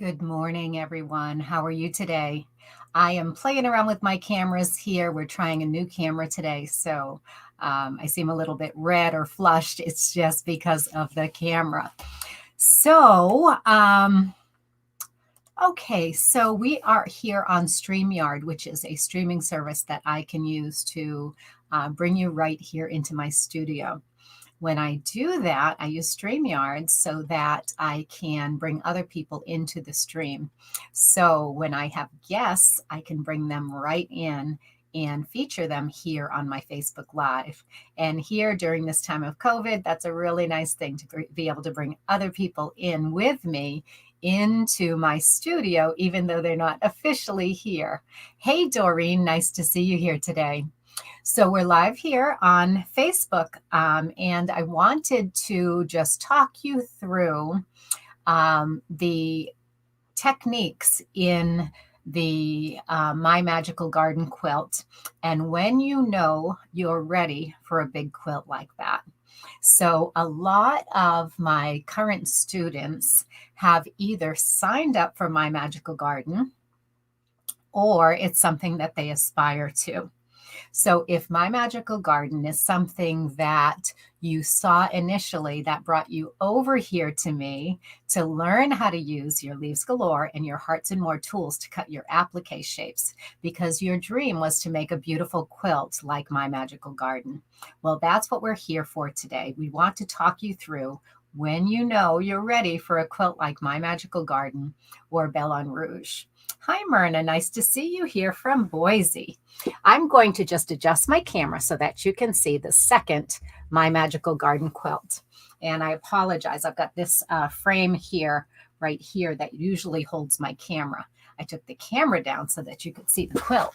Good morning, everyone. How are you today? I am playing around with my cameras here. We're trying a new camera today, so I seem a little bit red or flushed. It's just because of the camera. So, okay, so we are here on StreamYard, which is a streaming service that I can use to bring you right here into my studio. When I do that, I use StreamYard so that I can bring other people into the stream. So when I have guests, I can bring them right in and feature them here on my Facebook Live. And here during this time of COVID, that's a really nice thing to be able to bring other people in with me into my studio, even though they're not officially here. Hey, Doreen, nice to see you here today. So we're live here on Facebook, and I wanted to just talk you through the techniques in the My Magical Garden quilt, and when you know you're ready for a big quilt like that. So a lot of my current students have either signed up for My Magical Garden or it's something that they aspire to. So if My Magical Garden is something that you saw initially that brought you over here to me to learn how to use your Leaves Galore and your Hearts and More tools to cut your applique shapes, because your dream was to make a beautiful quilt like My Magical Garden. Well, that's what we're here for today. We want to talk you through when you know you're ready for a quilt like My Magical Garden or Belle en Rouge. Hi, Myrna. Nice to see you here from Boise. I'm going to just adjust my camera so that you can see the second My Magical Garden quilt. And I apologize. I've got this frame here, right here, that usually holds my camera. I took the camera down so that you could see the quilt.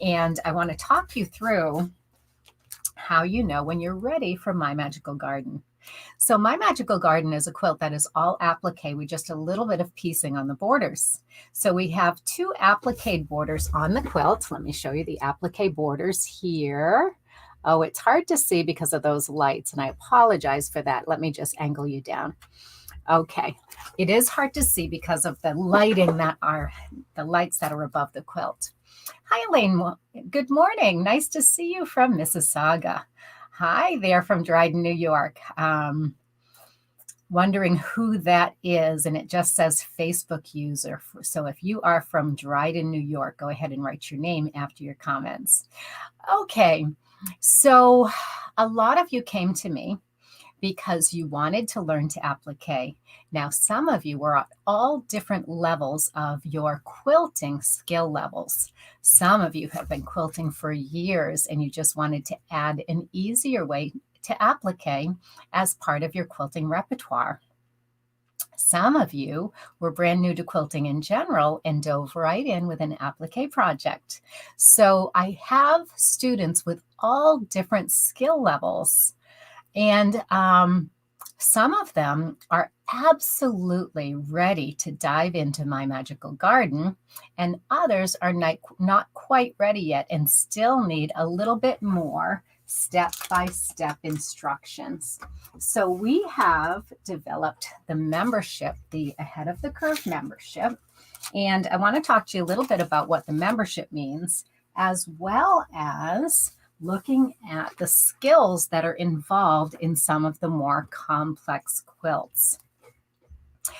And I want to talk you through how you know when you're ready for My Magical Garden. So My Magical Garden is a quilt that is all applique with just a little bit of piecing on the borders. So we have two applique borders on the quilt. Let me show you the applique borders here. Oh, it's hard to see because of those lights, and I apologize for that. Let me just angle you down. Okay, it is hard to see because of the lighting that are the lights that are above the quilt. Hi, Elaine. Good morning. Nice to see you from Mississauga. Hi there from Dryden, New York. Wondering who that is, and it just says Facebook user. So if you are from Dryden, New York, go ahead and write your name after your comments. Okay, so a lot of you came to me because you wanted to learn to applique. Now, some of you were at all different levels of your quilting skill levels. Some of you have been quilting for years and you just wanted to add an easier way to applique as part of your quilting repertoire. Some of you were brand new to quilting in general and dove right in with an applique project. So I have students with all different skill levels. And some of them are absolutely ready to dive into My Magical Garden, and others are not quite ready yet and still need a little bit more step-by-step instructions. So we have developed the membership, the Ahead of the Curve membership, and I want to talk to you a little bit about what the membership means, as well as looking at the skills that are involved in some of the more complex quilts.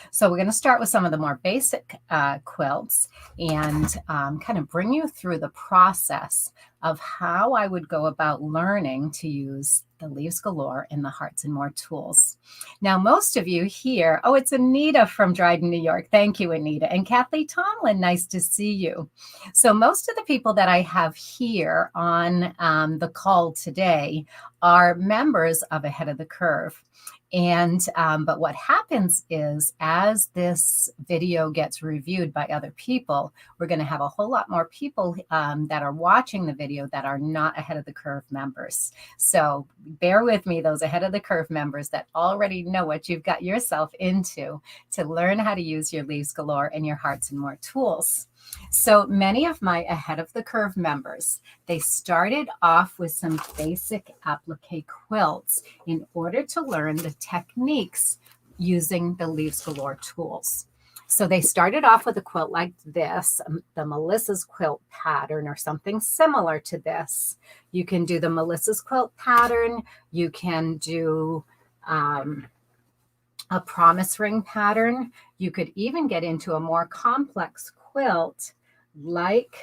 So we're going to start with some of the more basic quilts and kind of bring you through the process of how I would go about learning to use the Leaves Galore and the Hearts and More tools. Now, most of you here, oh, it's Anita from Dryden, New York. Thank you, Anita. And Kathleen Tomlin, nice to see you. So most of the people that I have here on the call today are members of Ahead of the Curve. And but what happens is, as this video gets reviewed by other people, we're going to have a whole lot more people that are watching the video that are not Ahead of the Curve members. So bear with me, those Ahead of the Curve members that already know what you've got yourself into to learn how to use your Leaves Galore and your Hearts and More tools. So many of my Ahead of the Curve members, they started off with some basic applique quilts in order to learn the techniques using the Leaves Galore tools. So they started off with a quilt like this, the Melissa's quilt pattern or something similar to this. You can do the Melissa's quilt pattern. You can do a promise ring pattern. You could even get into a more complex quilt like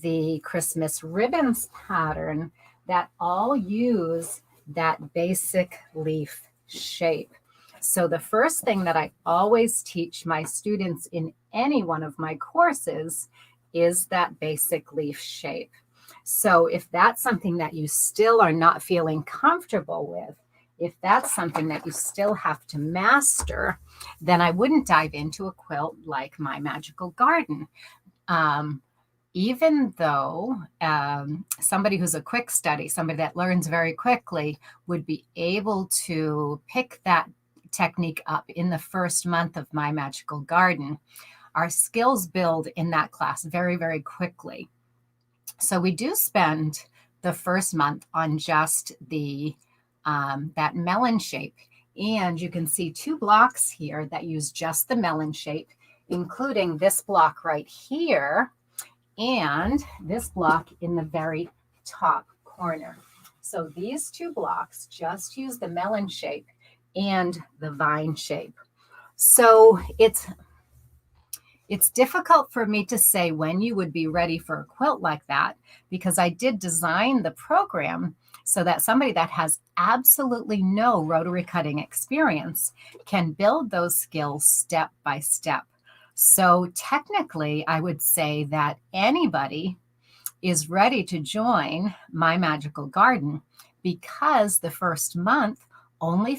the Christmas ribbons pattern that all use that basic leaf shape. So the first thing that I always teach my students in any one of my courses is that basic leaf shape. So if that's something that you still are not feeling comfortable with, if that's something that you still have to master, then I wouldn't dive into a quilt like My Magical Garden. Even though somebody who's a quick study, somebody that learns very quickly, would be able to pick that technique up in the first month of My Magical Garden, our skills build in that class very, very quickly. So we do spend the first month on just the that melon shape. And you can see 2 blocks here that use just the melon shape, including this block right here and this block in the very top corner. So these 2 blocks just use the melon shape and the vine shape. So it's difficult for me to say when you would be ready for a quilt like that, because I did design the program so that somebody that has absolutely no rotary cutting experience can build those skills step by step. So technically, I would say that anybody is ready to join My Magical Garden because the first month only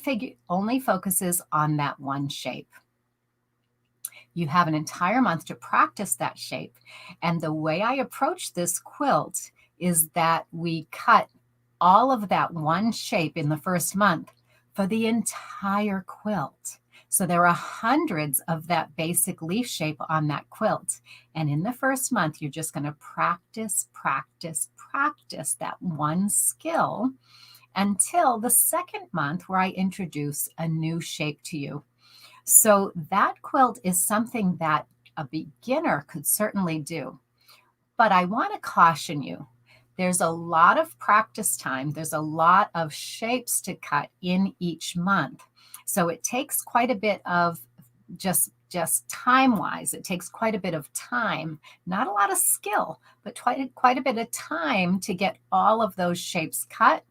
focuses on that one shape. You have an entire month to practice that shape. And the way I approach this quilt is that we cut all of that one shape in the first month for the entire quilt. So there are hundreds of that basic leaf shape on that quilt. And in the first month, you're just going to practice that one skill until the second month where I introduce a new shape to you. So that quilt is something that a beginner could certainly do. But I want to caution you, there's a lot of practice time. There's a lot of shapes to cut in each month. So it takes quite a bit of just time-wise, it takes quite a bit of time, not a lot of skill, but quite a bit of time to get all of those shapes cut,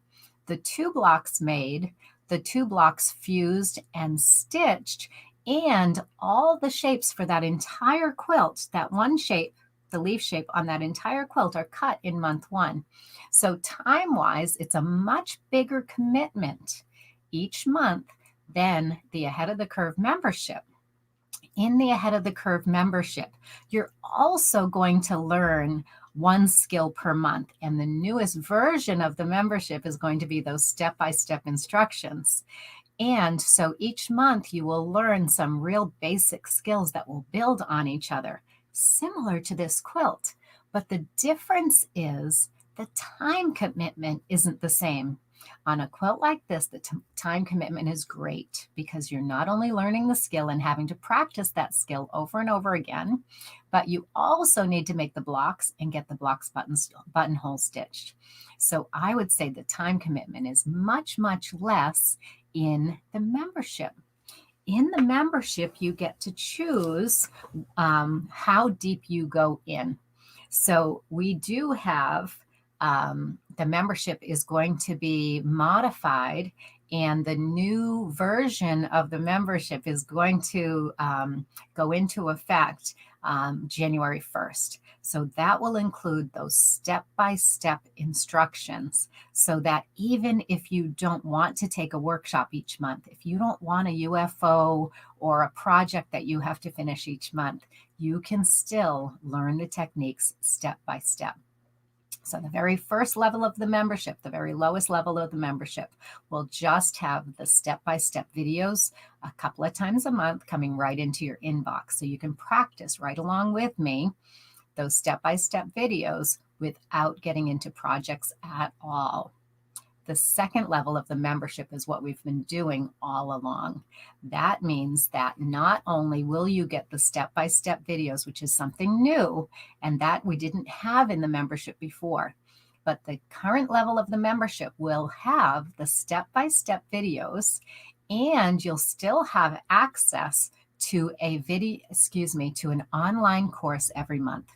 the 2 blocks made, the 2 blocks fused and stitched, and all the shapes for that entire quilt, that one shape, the leaf shape on that entire quilt, are cut in month 1. So time-wise, it's a much bigger commitment each month than the Ahead of the Curve membership. In the Ahead of the Curve membership, you're also going to learn one skill per month. And the newest version of the membership is going to be those step-by-step instructions. And so each month you will learn some real basic skills that will build on each other, similar to this quilt. But the difference is the time commitment isn't the same. On a quilt like this, the time commitment is great because you're not only learning the skill and having to practice that skill over and over again, but you also need to make the blocks and get the blocks buttonhole stitched. So I would say the time commitment is much, much less in the membership. In the membership, you get to choose how deep you go in. So we do have the membership is going to be modified, and the new version of the membership is going to go into effect January 1st. So that will include those step-by-step instructions so that even if you don't want to take a workshop each month, if you don't want a UFO or a project that you have to finish each month, you can still learn the techniques step-by-step. So the very first level of the membership, the very lowest level of the membership, will just have the step-by-step videos a couple of times a month coming right into your inbox. So you can practice right along with me those step-by-step videos without getting into projects at all. The second level of the membership is what we've been doing all along. That means that not only will you get the step-by-step videos, which is something new, and that we didn't have in the membership before, but the current level of the membership will have the step-by-step videos, and you'll still have access to to an online course every month.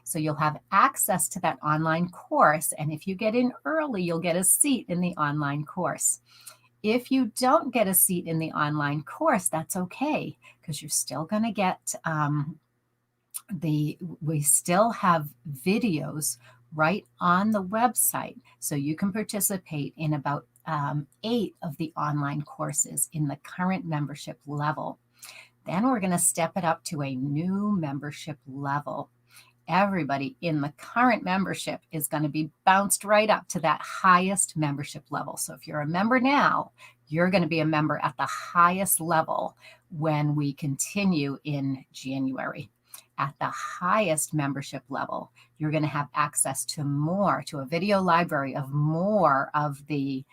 So you'll have access to that online course, and if you get in early, you'll get a seat in the online course. If you don't get a seat in the online course, that's okay, because you're still going to get we still have videos right on the website, so you can participate in about 8 of the online courses in the current membership level. Then we're going to step it up to a new membership level. Everybody in the current membership is going to be bounced right up to that highest membership level. So if you're a member now, you're going to be a member at the highest level when we continue in January. At the highest membership level, you're going to have access to a video library of more of the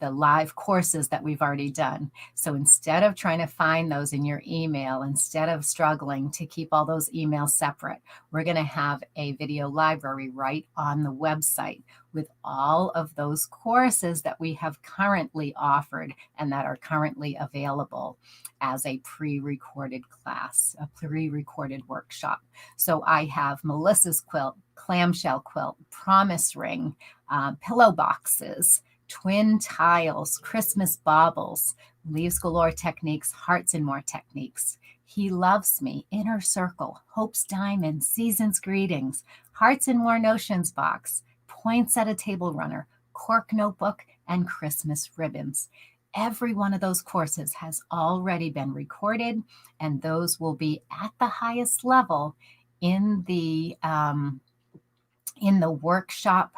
live courses that we've already done. So instead of trying to find those in your email, instead of struggling to keep all those emails separate, we're going to have a video library right on the website with all of those courses that we have currently offered and that are currently available as a pre-recorded class, a pre-recorded workshop. So I have Melissa's quilt, clamshell quilt, promise ring, pillow boxes, twin tiles, Christmas baubles, leaves galore techniques, hearts and more techniques, he loves me, inner circle, hope's diamond, season's greetings, hearts and more notions box, points at a table runner, cork notebook, and Christmas ribbons. Every one of those courses has already been recorded, and those will be at the highest level in the workshop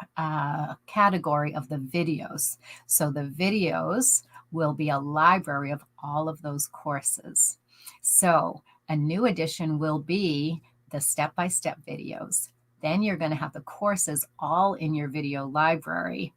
category of the videos. So the videos will be a library of all of those courses. So a new addition will be the step-by-step videos. Then you're going to have the courses all in your video library.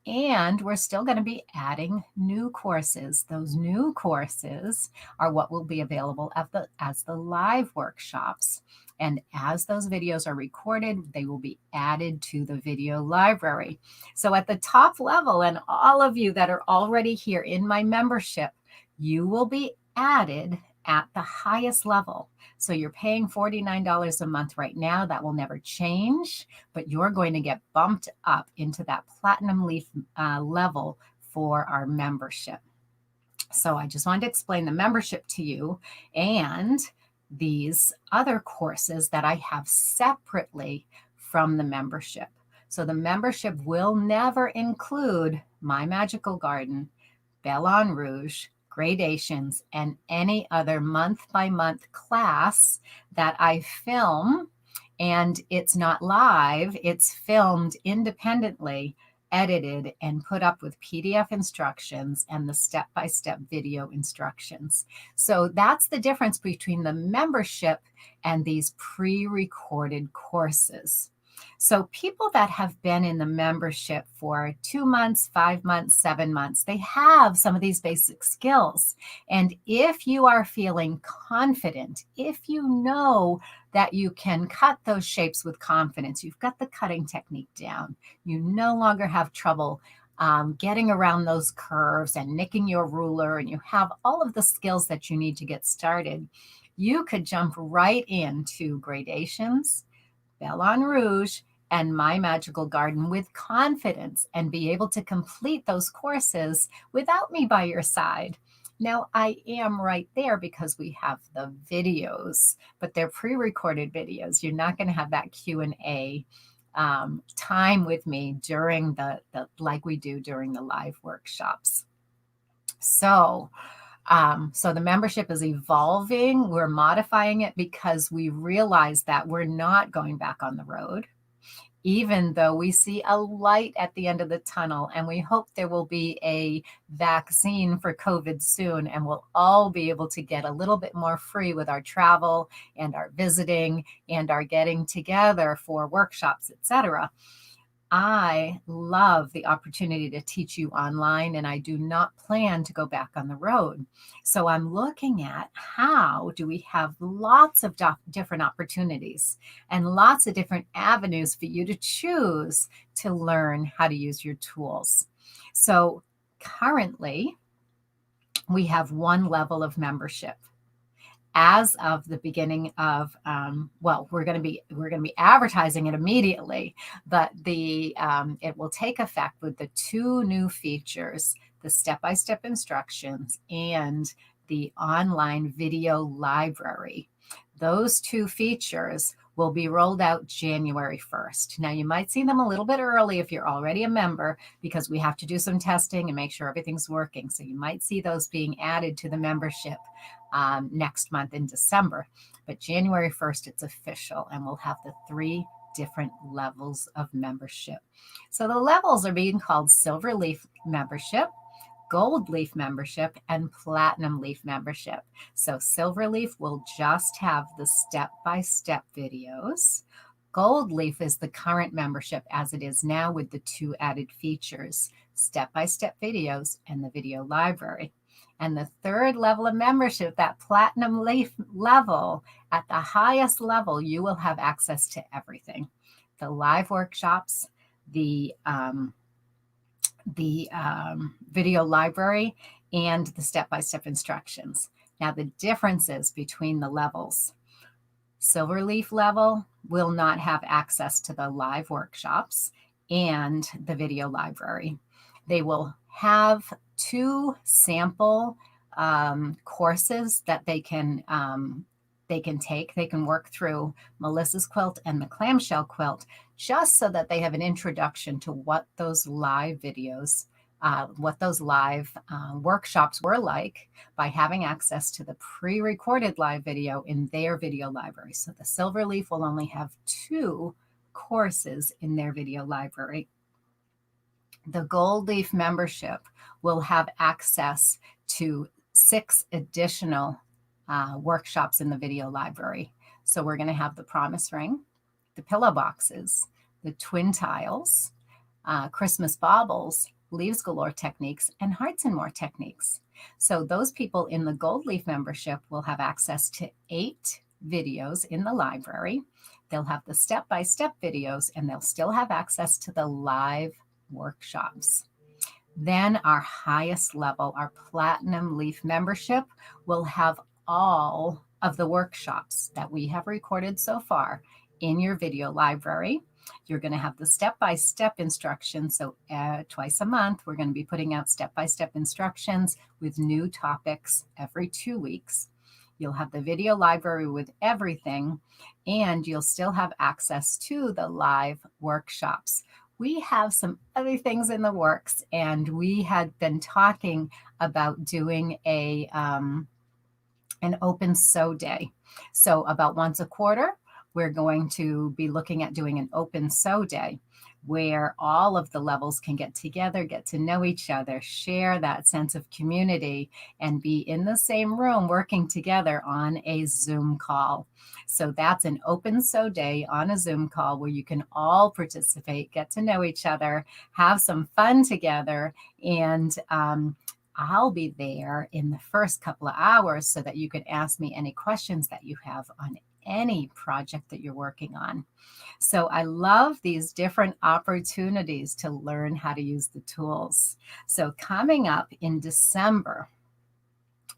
And we're still going to be adding new courses. Those new courses are what will be available as the live workshops. And as those videos are recorded, they will be added to the video library. So at the top level, and all of you that are already here in my membership, you will be added at the highest level. So you're paying $49 a month right now. That will never change, but you're going to get bumped up into that platinum leaf level for our membership. So I just wanted to explain the membership to you and these other courses that I have separately from the membership. So the membership will never include My Magical Garden, Belle en Rouge, gradations, and any other month-by-month class that I film. And it's not live, it's filmed independently, edited, and put up with PDF instructions and the step-by-step video instructions. So that's the difference between the membership and these pre-recorded courses. So people that have been in the membership for 2 months, 5 months, 7 months, they have some of these basic skills. And if you are feeling confident, if you know that you can cut those shapes with confidence, you've got the cutting technique down, you no longer have trouble getting around those curves and nicking your ruler, and you have all of the skills that you need to get started, you could jump right into gradations, Belle en Rouge, and My Magical Garden with confidence and be able to complete those courses without me by your side. Now, I am right there because we have the videos, but they're pre-recorded videos. You're not going to have that Q&A time with me during the like we do during the live workshops. So the membership is evolving. We're modifying it because we realize that we're not going back on the road, even though we see a light at the end of the tunnel, and we hope there will be a vaccine for COVID soon, and we'll all be able to get a little bit more free with our travel and our visiting and our getting together for workshops, etc. I love the opportunity to teach you online, and I do not plan to go back on the road. So I'm looking at how do we have lots of different opportunities and lots of different avenues for you to choose to learn how to use your tools. So currently, we have one level of membership. As of the beginning of, we're going to be advertising it immediately, but it will take effect with the 2 new features: the step-by-step instructions and the online video library. Those 2 features will be rolled out January 1st. Now, you might see them a little bit early if you're already a member, because we have to do some testing and make sure everything's working. So you might see those being added to the membership next month in December. But January 1st, it's official, and we'll have the 3 different levels of membership. So the levels are being called Silver Leaf membership, Gold Leaf membership, and Platinum Leaf membership. So Silver Leaf will just have the step-by-step videos. Gold Leaf is the current membership as it is now, with the 2 added features: step-by-step videos and the video library. And the 3rd level of membership, that Platinum Leaf level, at the highest level, you will have access to everything: the live workshops, the video library, and the step-by-step instructions. Now, the differences between the levels: Silver Leaf level will not have access to the live workshops and the video library. They will have 2 sample courses that they can take. They can work through Melissa's quilt and the clamshell quilt, just so that they have an introduction to what those live videos, what those live workshops were like, by having access to the pre-recorded live video in their video library. So the Silver Leaf will only have 2 courses in their video library. The Gold Leaf membership will have access to 6 additional workshops in the video library. So we're going to have the promise ring, the pillow boxes, the twin tiles, Christmas baubles, leaves galore techniques, and hearts and more techniques. So those people in the Gold Leaf membership will have access to 8 videos in the library. They'll have the step-by-step videos, and they'll still have access to the live workshops. Then our highest level, our Platinum Leaf membership, will have all of the workshops that we have recorded so far in your video library. You're going to have the step-by-step instructions. So twice a month, we're going to be putting out step-by-step instructions with new topics every 2 weeks. You'll have the video library with everything, and you'll still have access to the live workshops. We have some other things in the works, and we had been talking about doing an open sew day. So about once a quarter, we're going to be looking at doing an open sew day, where all of the levels can get together, get to know each other, share that sense of community, and be in the same room working together on a Zoom call. So that's an open sew day on a Zoom call where you can all participate, get to know each other, have some fun together, and I'll be there in the first couple of hours so that you can ask me any questions that you have on any project that you're working on. So I love these different opportunities to learn how to use the tools. So coming up in December,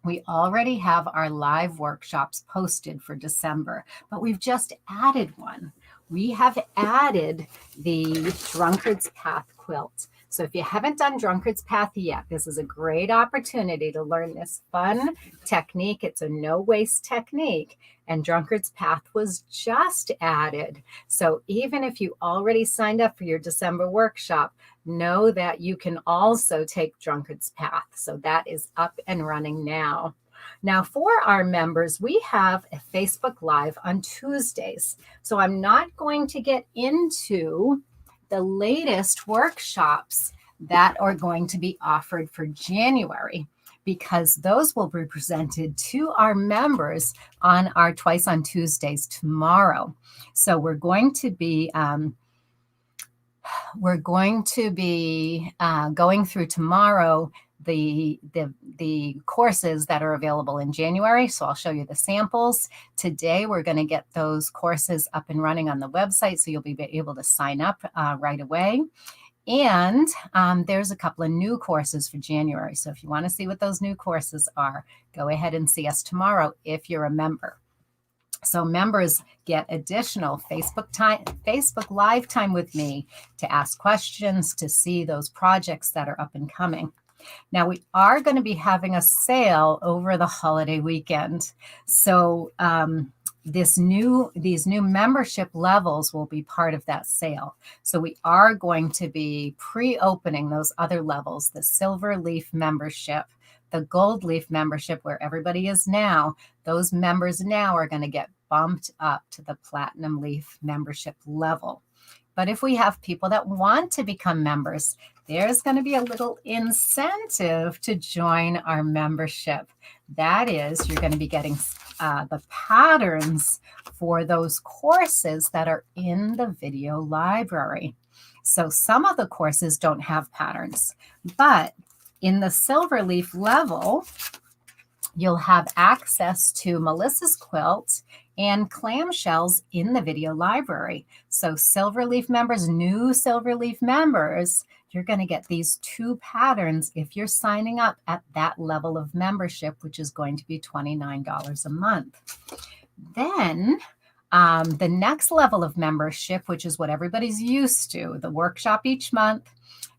we already have our live workshops posted for December, but we've just added one. We have added the Drunkard's Path quilt. So if you haven't done Drunkard's Path yet, this is a great opportunity to learn this fun technique. It's a no-waste technique, and Drunkard's Path was just added. So even if you already signed up for your December workshop, know that you can also take Drunkard's Path. So that is up and running now. Now, for our members, we have a Facebook Live on Tuesdays. So I'm not going to get into the latest workshops that are going to be offered for January, because those will be presented to our members on our Twice on Tuesdays tomorrow. So we're going to be we're going to be going through tomorrow the courses that are available in January. So I'll show you the samples. Today, we're going to get those courses up and running on the website, so you'll be able to sign up right away. And there's a couple of new courses for January. So if you want to see what those new courses are, go ahead and see us tomorrow if you're a member. So members get additional Facebook Live time with me to ask questions, to see those projects that are up and coming. Now, we are going to be having a sale over the holiday weekend. So these new membership levels will be part of that sale. So we are going to be pre-opening those other levels, the Silver Leaf membership, the Gold Leaf membership, where everybody is now. Those members now are going to get bumped up to the Platinum Leaf membership level. But if we have people that want to become members, there's going to be a little incentive to join our membership. That is, you're going to be getting the patterns for those courses that are in the video library. So some of the courses don't have patterns, but in the Silver Leaf level, you'll have access to Melissa's quilt and clamshells in the video library. So Silver Leaf members, new Silver Leaf members, you're going to get these 2 patterns if you're signing up at that level of membership, which is going to be $29 a month. Then the next level of membership, which is what everybody's used to, the workshop each month,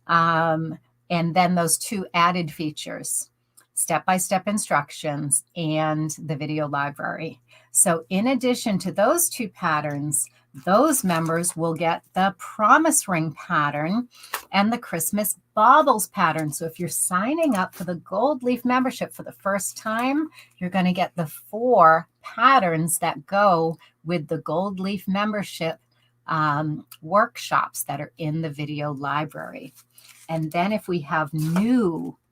and then those 2 added features, step-by-step instructions, and the video library. So in addition to those 2 patterns, those members will get the Promise Ring pattern and the Christmas Baubles pattern. So if you're signing up for the Gold Leaf membership for the first time, you're going to get the 4 patterns that go with the Gold Leaf membership workshops that are in the video library. And then if we have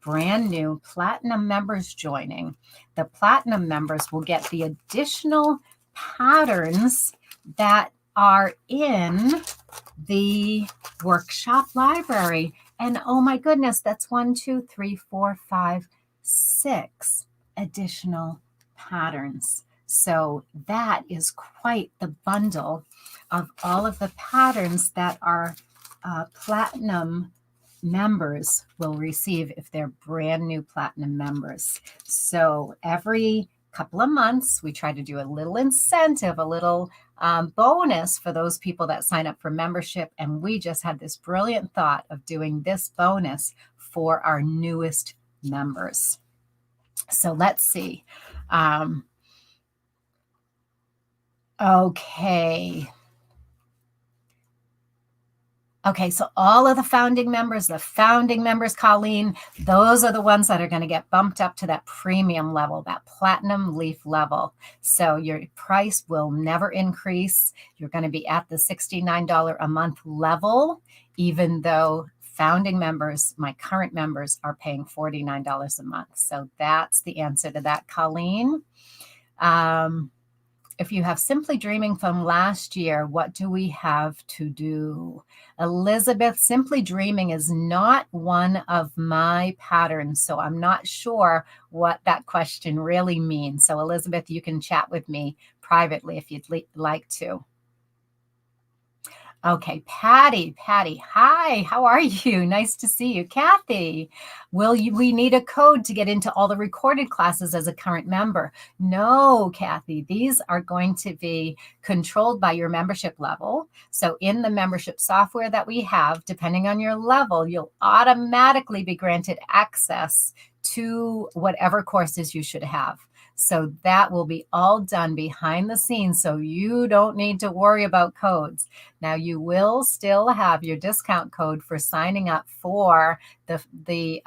brand new Platinum members joining, the Platinum members will get the additional patterns that are in the workshop library. And oh my goodness, that's 1, 2, 3, 4, 5, 6 additional patterns. So that is quite the bundle of all of the patterns that our Platinum members will receive if they're brand new Platinum members. So every couple of months, we try to do a little incentive, a little bonus for those people that sign up for membership. And we just had this brilliant thought of doing this bonus for our newest members. So let's see. Okay, so all of the founding members, Colleen, those are the ones that are going to get bumped up to that premium level, that Platinum Leaf level. So your price will never increase. You're going to be at the $69 a month level, even though founding members, my current members, are paying $49 a month. So that's the answer to that, Colleen. If you have Simply Dreaming from last year, what do we have to do? Elizabeth, Simply Dreaming is not one of my patterns, so I'm not sure what that question really means. So Elizabeth, you can chat with me privately if you'd like to. Okay, Patty, hi, how are you? Nice to see you. Kathy, we need a code to get into all the recorded classes as a current member? No, Kathy, these are going to be controlled by your membership level. So in the membership software that we have, depending on your level, you'll automatically be granted access to whatever courses you should have. So that will be all done behind the scenes, so you don't need to worry about codes. Now, you will still have your discount code for signing up for the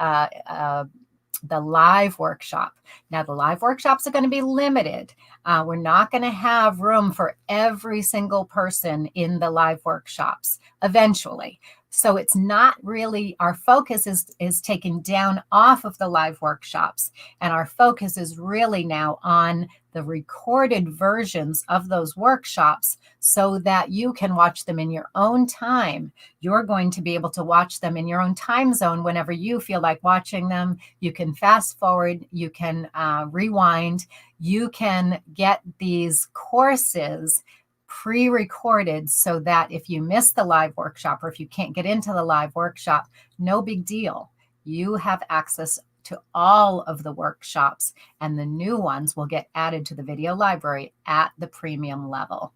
live workshop. Now, the live workshops are going to be limited. We're not going to have room for every single person in the live workshops eventually. So it's not really, our focus is taken down off of the live workshops, and our focus is really now on the recorded versions of those workshops so that you can watch them in your own time. You're going to be able to watch them in your own time zone whenever you feel like watching them. You can fast forward, you can rewind, you can get these courses pre-recorded so that if you miss the live workshop or if you can't get into the live workshop, no big deal. You have access to all of the workshops, and the new ones will get added to the video library at the premium level.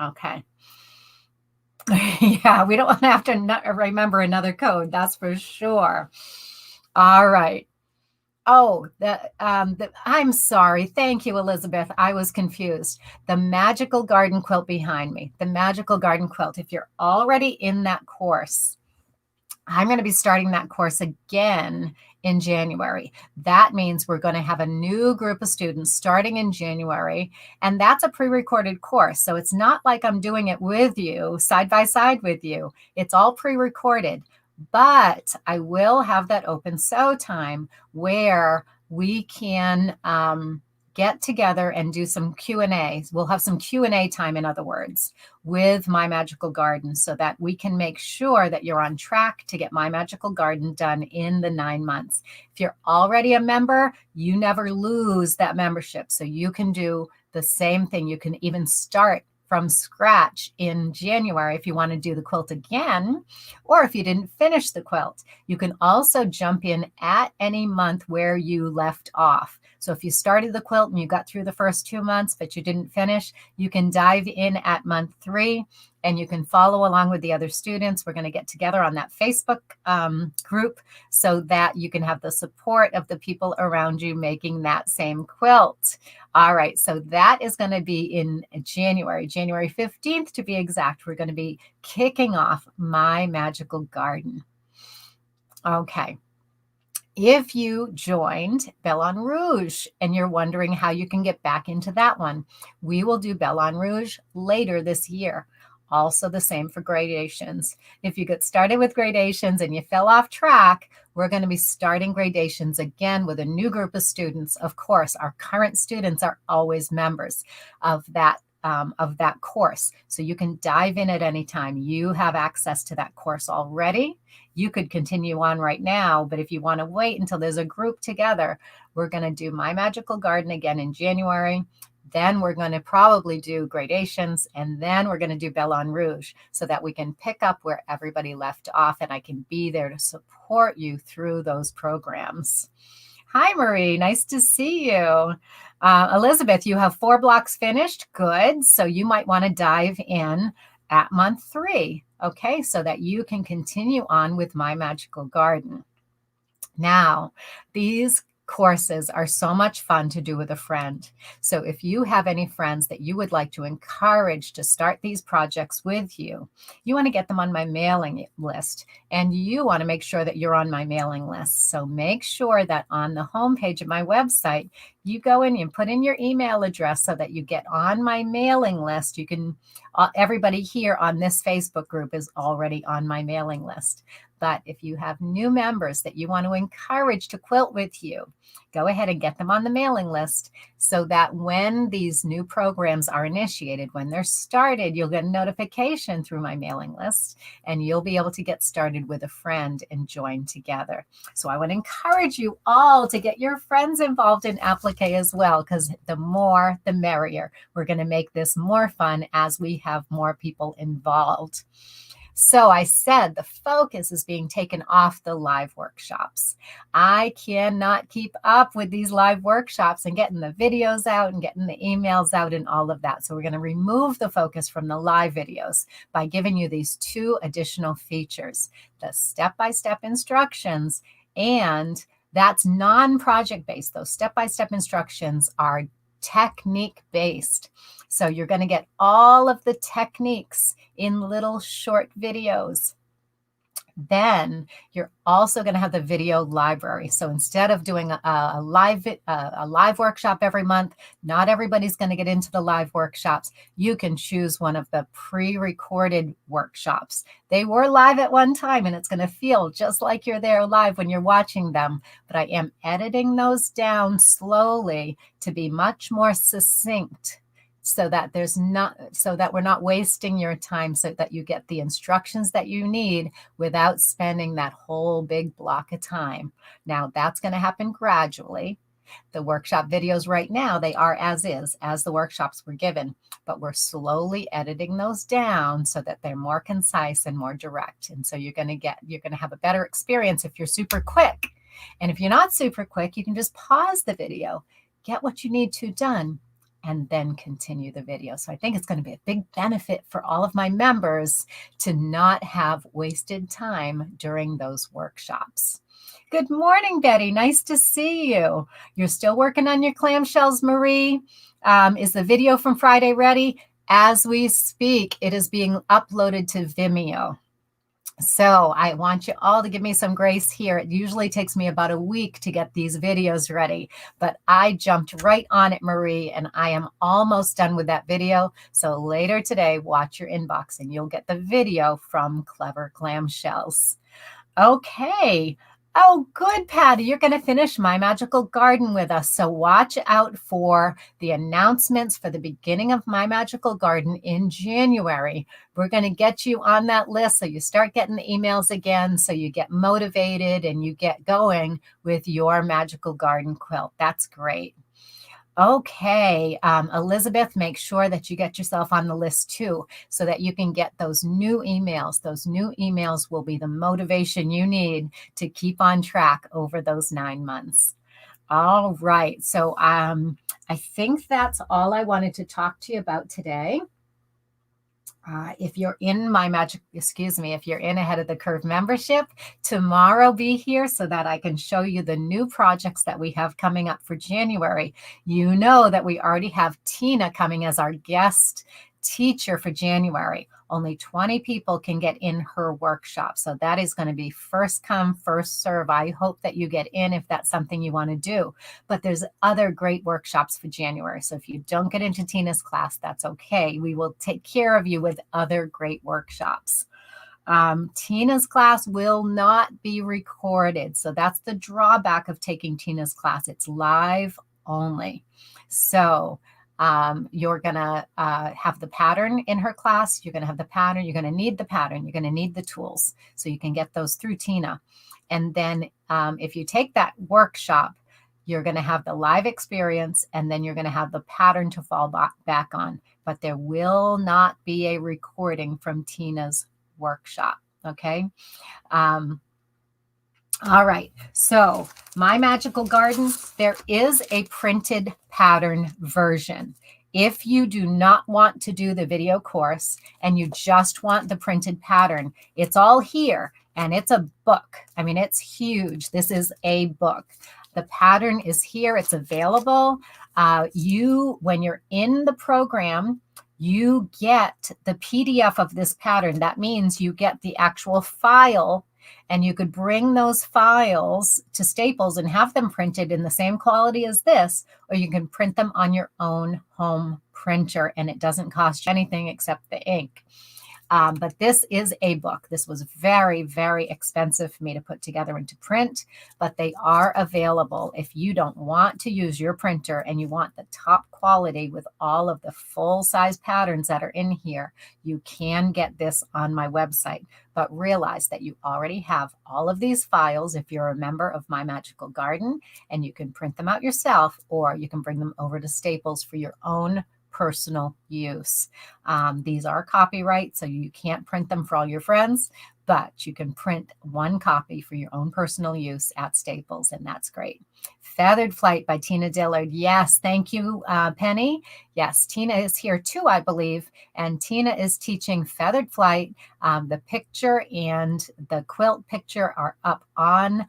Okay. Yeah, we don't want to have to remember another code, that's for sure. All right. Oh, I'm sorry. Thank you, Elizabeth. I was confused. The Magical Garden Quilt behind me, the Magical Garden Quilt. If you're already in that course, I'm going to be starting that course again in January. That means we're going to have a new group of students starting in January, and that's a pre-recorded course. So it's not like I'm doing it with you, side by side with you. It's all pre-recorded. But I will have that open sew time where we can get together and do some Q&A. We'll have some Q&A time, in other words, with My Magical Garden so that we can make sure that you're on track to get My Magical Garden done in the 9 months. If you're already a member, you never lose that membership. So you can do the same thing. You can even start from scratch in January if you want to do the quilt again, or if you didn't finish the quilt. You can also jump in at any month where you left off. So if you started the quilt and you got through the first 2 months, but you didn't finish, you can dive in at month 3 and you can follow along with the other students. We're going to get together on that Facebook group so that you can have the support of the people around you making that same quilt. All right, so that is going to be in January 15th to be exact. We're going to be kicking off My Magical Garden. Okay. If you joined Belle en Rouge and you're wondering how you can get back into that one, we will do Belle en Rouge later this year. Also the same for gradations. If you get started with gradations and you fell off track, we're going to be starting gradations again with a new group of students. Of course, our current students are always members of that course. So you can dive in at any time. You have access to that course already. You could continue on right now, but if you want to wait until there's a group together, we're going to do My Magical Garden again in January. Then we're going to probably do gradations, and then we're going to do Belle en Rouge so that we can pick up where everybody left off, and I can be there to support you through those programs. Hi, Marie. Nice to see you. Elizabeth, you have 4 blocks finished. Good. So you might want to dive in at month 3, okay, so that you can continue on with My Magical Garden. Now, these courses are so much fun to do with a friend. So if you have any friends that you would like to encourage to start these projects with you, you want to get them on my mailing list, and you want to make sure that you're on my mailing list. So make sure that on the homepage of my website, you go in and put in your email address so that you get on my mailing list. You can, everybody here on this Facebook group is already on my mailing list. But if you have new members that you want to encourage to quilt with you, go ahead and get them on the mailing list so that when these new programs are initiated, when they're started, you'll get a notification through my mailing list and you'll be able to get started with a friend and join together. So I would encourage you all to get your friends involved in applique as well, because the more, the merrier. We're going to make this more fun as we have more people involved. So I said the focus is being taken off the live workshops. I cannot keep up with these live workshops and getting the videos out and getting the emails out and all of that. So we're going to remove the focus from the live videos by giving you these 2 additional features, the step-by-step instructions, and that's non-project based. Those step-by-step instructions are technique based. So you're going to get all of the techniques in little short videos. Then you're also going to have the video library. So instead of doing a live workshop every month, not everybody's going to get into the live workshops. You can choose one of the pre-recorded workshops. They were live at one time, and it's going to feel just like you're there live when you're watching them. But I am editing those down slowly to be much more succinct, so that we're not wasting your time, so that you get the instructions that you need without spending that whole big block of time. Now, that's going to happen gradually. The workshop videos right now, they are as is, as the workshops were given, but we're slowly editing those down so that they're more concise and more direct. And so you're going to have a better experience if you're super quick. And if you're not super quick, you can just pause the video, get what you need to done, and then continue the video. So I think it's going to be a big benefit for all of my members to not have wasted time during those workshops. Good morning, Betty. Nice to see you. You're still working on your clamshells, Marie. Is the video from Friday ready? As we speak, it is being uploaded to Vimeo. So I want you all to give me some grace here. It usually takes me about a week to get these videos ready, but I jumped right on it, Marie, and I am almost done with that video. So later today, watch your inbox and you'll get the video from Clever Clamshells. Okay. Oh, good, Patty. You're going to finish My Magical Garden with us. So watch out for the announcements for the beginning of My Magical Garden in January. We're going to get you on that list so you start getting the emails again, so you get motivated and you get going with your magical garden quilt. That's great. Okay, Elizabeth, make sure that you get yourself on the list too, so that you can get those new emails. Those new emails will be the motivation you need to keep on track over those 9 months. All right, so I think that's all I wanted to talk to you about today. If you're in if you're in Ahead of the Curve membership, tomorrow be here so that I can show you the new projects that we have coming up for January. You know that we already have Tina coming as our guest teacher for January. Only 20 people can get in her workshop. So that is going to be first come, first serve. I hope that you get in if that's something you want to do. But there's other great workshops for January. So if you don't get into Tina's class, that's okay. We will take care of you with other great workshops. Tina's class will not be recorded. So that's the drawback of taking Tina's class. It's live only. So you're going to have the pattern in her class. You're going to have the pattern. You're going to need the pattern. You're going to need the tools so you can get those through Tina. And then if you take that workshop, you're going to have the live experience, and then you're going to have the pattern to fall back on. But there will not be a recording from Tina's workshop. Okay. All right, so My Magical Garden, there is a printed pattern version. If you do not want to do the video course and you just want the printed pattern, it's all here, and it's a book. I mean, it's huge. This is a book. The pattern is here. It's available. When you're in the program, you get the PDF of this pattern. That means you get the actual file, and you could bring those files to Staples and have them printed in the same quality as this, or you can print them on your own home printer, and it doesn't cost you anything except the ink. But this is a book. This was very, very expensive for me to put together and to print, but they are available. If you don't want to use your printer and you want the top quality with all of the full-size patterns that are in here, you can get this on my website. But realize that you already have all of these files if you're a member of My Magical Garden, and you can print them out yourself, or you can bring them over to Staples for your own personal use. These are copyright, so you can't print them for all your friends, but you can print one copy for your own personal use at Staples, and that's great. Feathered Flight by Tina Dillard. Yes, thank you, Penny. Yes, Tina is here too, I believe, and Tina is teaching Feathered Flight. The picture and the quilt picture are up on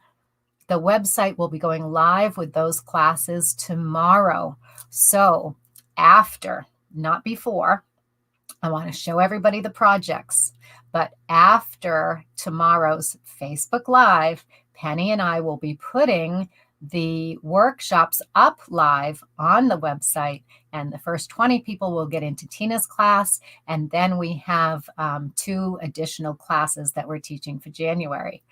the website. We'll be going live with those classes tomorrow. So after, not before, I want to show everybody the projects. But after tomorrow's Facebook Live, Penny and I will be putting the workshops up live on the website, and the first 20 people will get into Tina's class, and then we have 2 additional classes that we're teaching for January.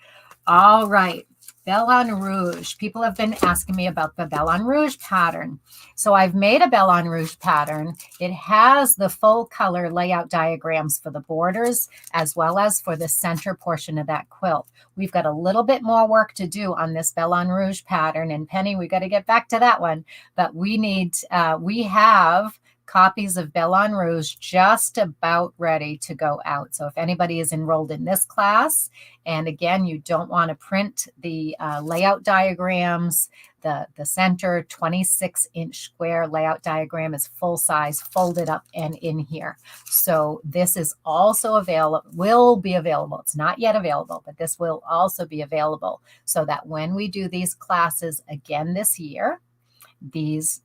All right, Belle en Rouge. People have been asking me about the Belle en Rouge pattern. So I've made a Belle en Rouge pattern. It has the full color layout diagrams for the borders as well as for the center portion of that quilt. We've got a little bit more work to do on this Belle en Rouge pattern. And Penny, we got to get back to that one. But we have copies of Belle en Rouge just about ready to go out. So if anybody is enrolled in this class, and again, you don't want to print the layout diagrams, the center 26-inch square layout diagram is full size, folded up and in here. So this is also available, will be available. It's not yet available, but this will also be available so that when we do these classes again this year, these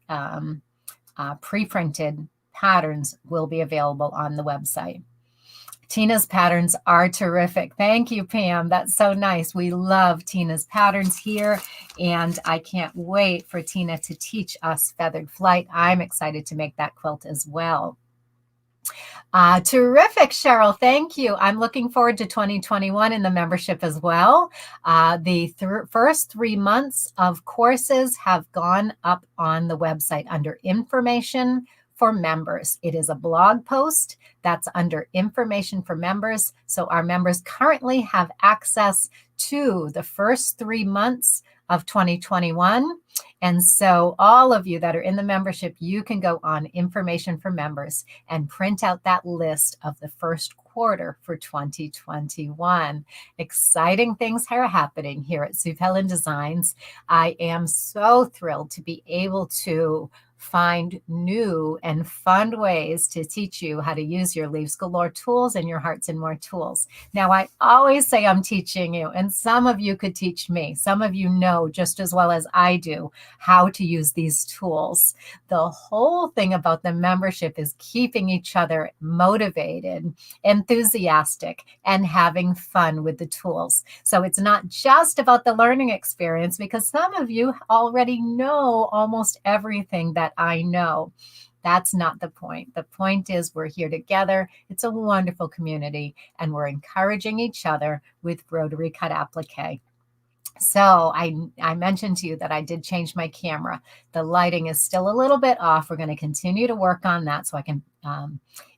pre-printed patterns will be available on the website. Tina's patterns are terrific. Thank you, Pam. That's so nice. We love Tina's patterns here, and I can't wait for Tina to teach us Feathered Flight. I'm excited to make that quilt as well. Terrific, Cheryl. Thank you. I'm looking forward to 2021 in the membership as well. The first 3 months of courses have gone up on the website under information for members. It is a blog post that's under information for members. So our members currently have access to the first 3 months of 2021. And so all of you that are in the membership, you can go on information for members and print out that list of the first quarter for 2021. Exciting things are happening here at Sue Pellin Designs. I am so thrilled to be able to find new and fun ways to teach you how to use your Leaves Galore tools and your Hearts and More tools. Now, I always say I'm teaching you, and some of you could teach me. Some of you know just as well as I do how to use these tools. The whole thing about the membership is keeping each other motivated, enthusiastic, and having fun with the tools. So it's not just about the learning experience, because some of you already know almost everything that I know. That's not the point. The point is we're here together. It's a wonderful community, and we're encouraging each other with Rotary Cut Applique. So I mentioned to you that I did change my camera. The lighting is still a little bit off. We're going to continue to work on that so I can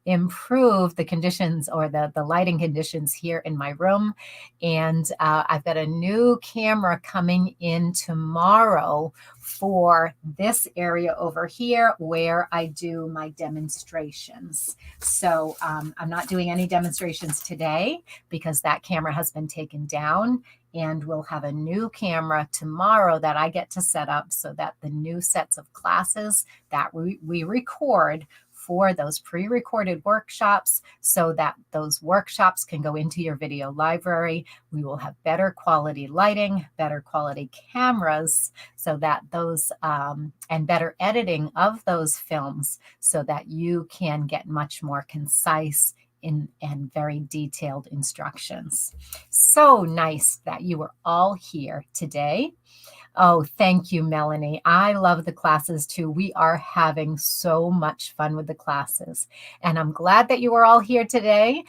improve the conditions or the lighting conditions here in my room. And I've got a new camera coming in tomorrow for this area over here where I do my demonstrations. So I'm not doing any demonstrations today because that camera has been taken down. And we'll have a new camera tomorrow that I get to set up so that the new sets of classes that we record for those pre-recorded workshops, so that those workshops can go into your video library. We will have better quality lighting, better quality cameras, so that those and better editing of those films so that you can get much more concise and very detailed instructions. So nice that you are all here today. Oh, thank you, Melanie. I love the classes too. We are having so much fun with the classes. And I'm glad that you are all here today.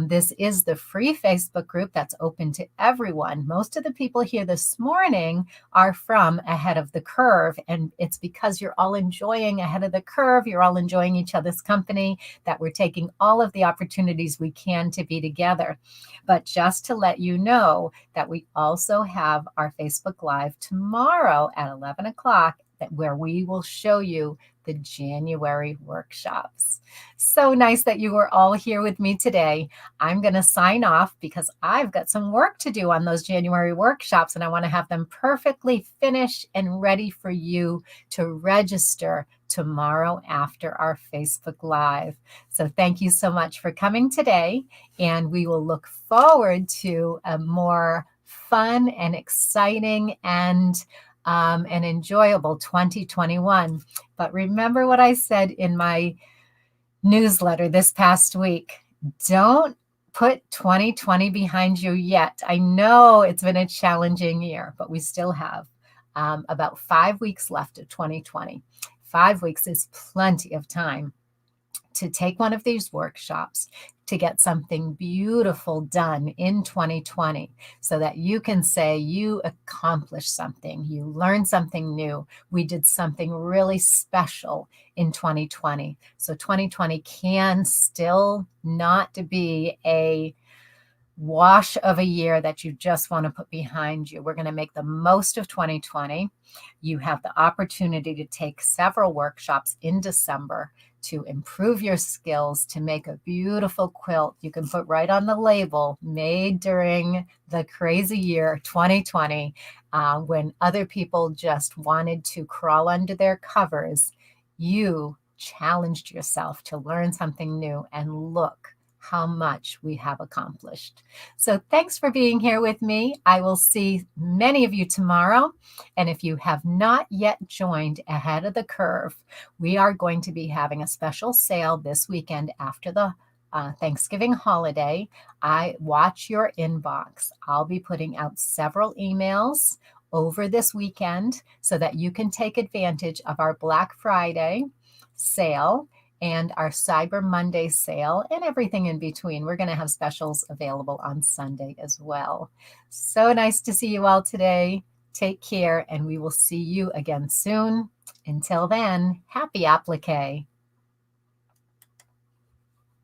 This is the free Facebook group that's open to everyone. Most of the people here this morning are from Ahead of the Curve. And it's because you're all enjoying Ahead of the Curve. You're all enjoying each other's company, that we're taking all of the opportunities we can to be together. But just to let you know that we also have our Facebook Live tomorrow at 11 o'clock where we will show you the January workshops. So nice that you were all here with me today. I'm going to sign off because I've got some work to do on those January workshops, and I want to have them perfectly finished and ready for you to register tomorrow after our Facebook Live. So thank you so much for coming today, and we will look forward to a more fun and exciting and an enjoyable 2021. But remember what I said in my newsletter this past week. Don't put 2020 behind you yet. I know it's been a challenging year, but we still have about 5 weeks left of 2020. 5 weeks is plenty of time to take one of these workshops to get something beautiful done in 2020 so that you can say you accomplished something, you learned something new, we did something really special in 2020. So 2020 can still not be a wash of a year that you just want to put behind you. We're going to make the most of 2020. You have the opportunity to take several workshops in December to improve your skills, to make a beautiful quilt. You can put right on the label, made during the crazy year 2020, when other people just wanted to crawl under their covers. You challenged yourself to learn something new, and look how much we have accomplished. So thanks for being here with me. I will see many of you tomorrow. And if you have not yet joined Ahead of the Curve, we are going to be having a special sale this weekend after the Thanksgiving holiday. I watch your inbox. I'll be putting out several emails over this weekend so that you can take advantage of our Black Friday sale and our Cyber Monday sale and everything in between. We're going to have specials available on Sunday as well. So nice to see you all today. Take care, and we will see you again soon. Until then, happy applique.